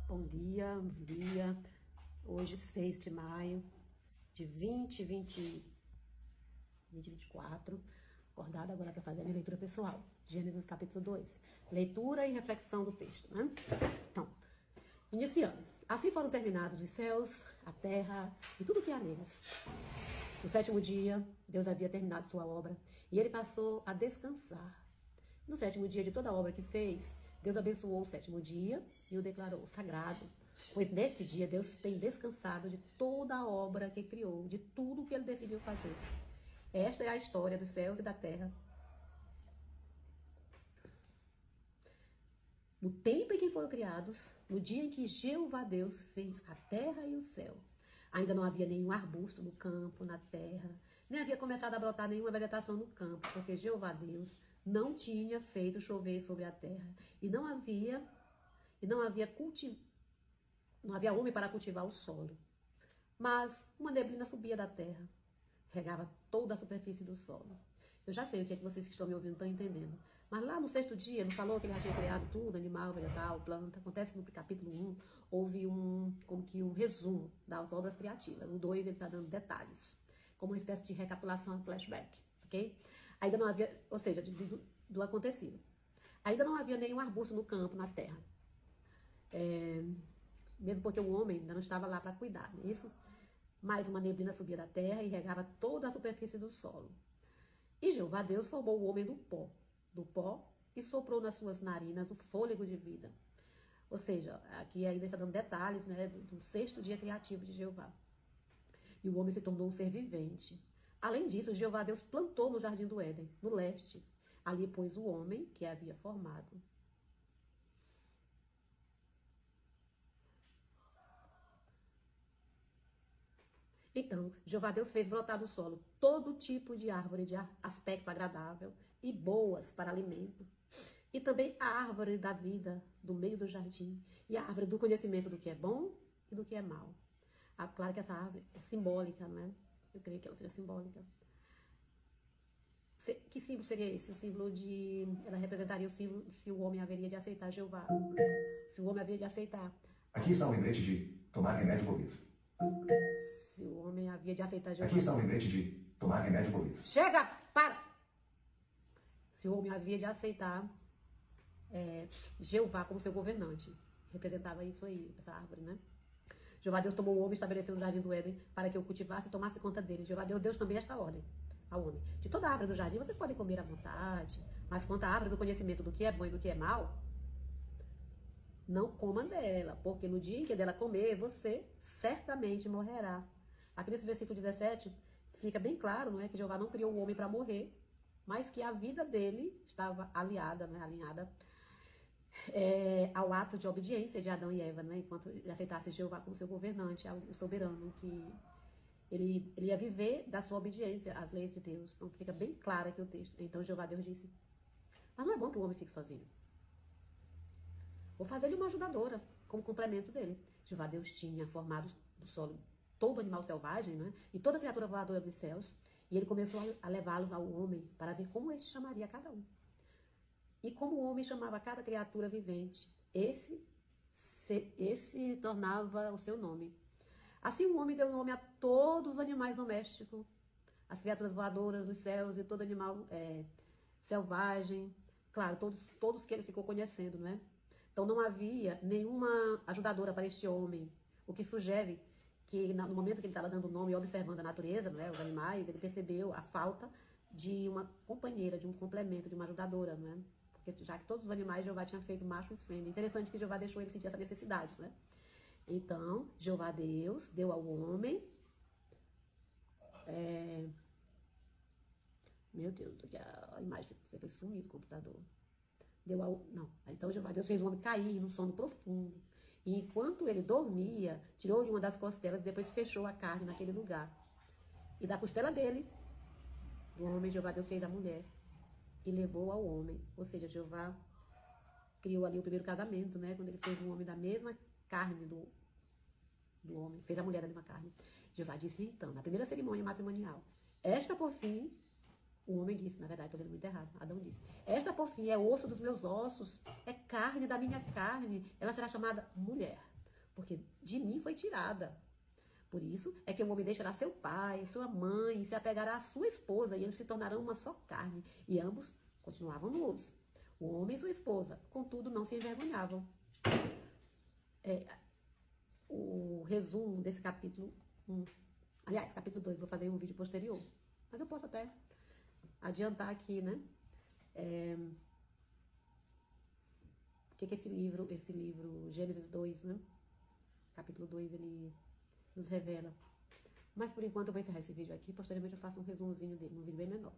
Bom dia, bom dia. Hoje, 6 de maio de 2024. Acordada agora para fazer a minha leitura pessoal. Gênesis capítulo 2. Leitura e reflexão do texto, né? Então, iniciando. Assim foram terminados os céus, a terra e tudo que há neles. No sétimo dia, Deus havia terminado sua obra e ele passou a descansar. No sétimo dia de toda a obra que fez, Deus abençoou o sétimo dia e o declarou sagrado, pois neste dia Deus tem descansado de toda a obra que criou, de tudo que ele decidiu fazer. Esta é a história dos céus e da terra. No tempo em que foram criados, no dia em que Jeová Deus fez a terra e o céu, ainda não havia nenhum arbusto no campo, na terra, nem havia começado a brotar nenhuma vegetação no campo, porque Jeová Deus não tinha feito chover sobre a terra, e não havia homem para cultivar o solo. Mas uma neblina subia da terra, regava toda a superfície do solo. Eu já sei o que é que vocês que estão me ouvindo estão entendendo. Mas lá no sexto dia, não falou que ele já tinha criado tudo, animal, vegetal, planta. Acontece que no capítulo 1 houve como que um resumo das obras criativas. No 2 ele está dando detalhes, como uma espécie de recapitulação, flashback, ok? Ainda não havia, ou seja, do acontecido. Ainda não havia nenhum arbusto no campo, na terra. Mesmo porque o homem ainda não estava lá para cuidar, não é isso? Mas uma neblina subia da terra e regava toda a superfície do solo. E Jeová Deus formou o homem do pó, e soprou nas suas narinas o fôlego de vida. Ou seja, aqui ainda está dando detalhes, né, do sexto dia criativo de Jeová. E o homem se tornou um ser vivente. Além disso, Jeová Deus plantou no jardim do Éden, no leste. Ali pôs o homem que havia formado. Então, Jeová Deus fez brotar do solo todo tipo de árvore de aspecto agradável e boas para alimento. E também a árvore da vida do meio do jardim e a árvore do conhecimento do que é bom e do que é mal. Claro que essa árvore é simbólica, não é? Eu creio que ela seja simbólica. Que símbolo seria esse? O símbolo de... Ela representaria o símbolo se o homem haveria de aceitar Jeová. Se o homem haveria de aceitar. Aqui está um lembrete de tomar remédio bolívar. Se o homem havia de aceitar Jeová. Aqui está um lembrete de tomar remédio bolívar. Chega! Para! Se o homem havia de aceitar Jeová como seu governante. Representava isso aí, essa árvore, né? Jeová Deus tomou o homem e estabeleceu no jardim do Éden para que o cultivasse e tomasse conta dele. Jeová Deus também esta ordem ao homem. De toda a árvore do jardim vocês podem comer à vontade, mas quanto à árvore do conhecimento do que é bom e do que é mal, não coma dela, porque no dia em que dela comer, você certamente morrerá. Aqui nesse versículo 17, fica bem claro, não é, que Jeová não criou o homem para morrer, mas que a vida dele estava alinhada ao ato de obediência de Adão e Eva, né? Enquanto ele aceitasse Jeová como seu governante, o soberano, que ele ia viver da sua obediência às leis de Deus. Então fica bem claro aqui o texto. Então Jeová Deus disse, mas não é bom que o homem fique sozinho. Vou fazer ele uma ajudadora, como complemento dele. Jeová Deus tinha formado do solo todo animal selvagem, né? E toda criatura voadora dos céus, e ele começou a levá-los ao homem para ver como ele chamaria cada um. E como o homem chamava cada criatura vivente, esse tornava o seu nome. Assim o homem deu nome a todos os animais domésticos, as criaturas voadoras dos céus e todo animal selvagem. Claro, todos que ele ficou conhecendo, não é? Então não havia nenhuma ajudadora para este homem, o que sugere que no momento que ele estava dando nome e observando a natureza, não é, os animais, ele percebeu a falta de uma companheira, de um complemento, de uma ajudadora, não é? Porque já que todos os animais Jeová tinha feito macho e fêmea. Interessante que Jeová deixou ele sentir essa necessidade, né? Então, Jeová Deus deu ao homem... Meu Deus, a imagem foi sumir do computador. Então Jeová Deus fez o homem cair num sono profundo. E enquanto ele dormia, tirou-lhe uma das costelas e depois fechou a carne naquele lugar. E da costela dele, do homem, Jeová Deus fez a mulher e levou ao homem. Ou seja, Jeová criou ali o primeiro casamento, né? Quando ele fez um homem da mesma carne do homem, fez a mulher da mesma carne. Jeová disse então, na primeira cerimônia matrimonial, esta por fim, o homem disse, na verdade, estou vendo muito errado, Adão disse, esta por fim é osso dos meus ossos, é carne da minha carne, ela será chamada mulher. porque de mim foi tirada. Por isso é que o homem deixará seu pai, sua mãe, e se apegará à sua esposa, e eles se tornarão uma só carne. E ambos continuavam nus. O homem e sua esposa, contudo, não se envergonhavam. O resumo desse capítulo 1. Aliás, capítulo 2, vou fazer um vídeo posterior. Mas eu posso até adiantar aqui, né? O que esse livro, Gênesis 2, né? Capítulo 2, ele nos revela. Mas por enquanto eu vou encerrar esse vídeo aqui. Posteriormente eu faço um resumozinho dele, um vídeo bem menor.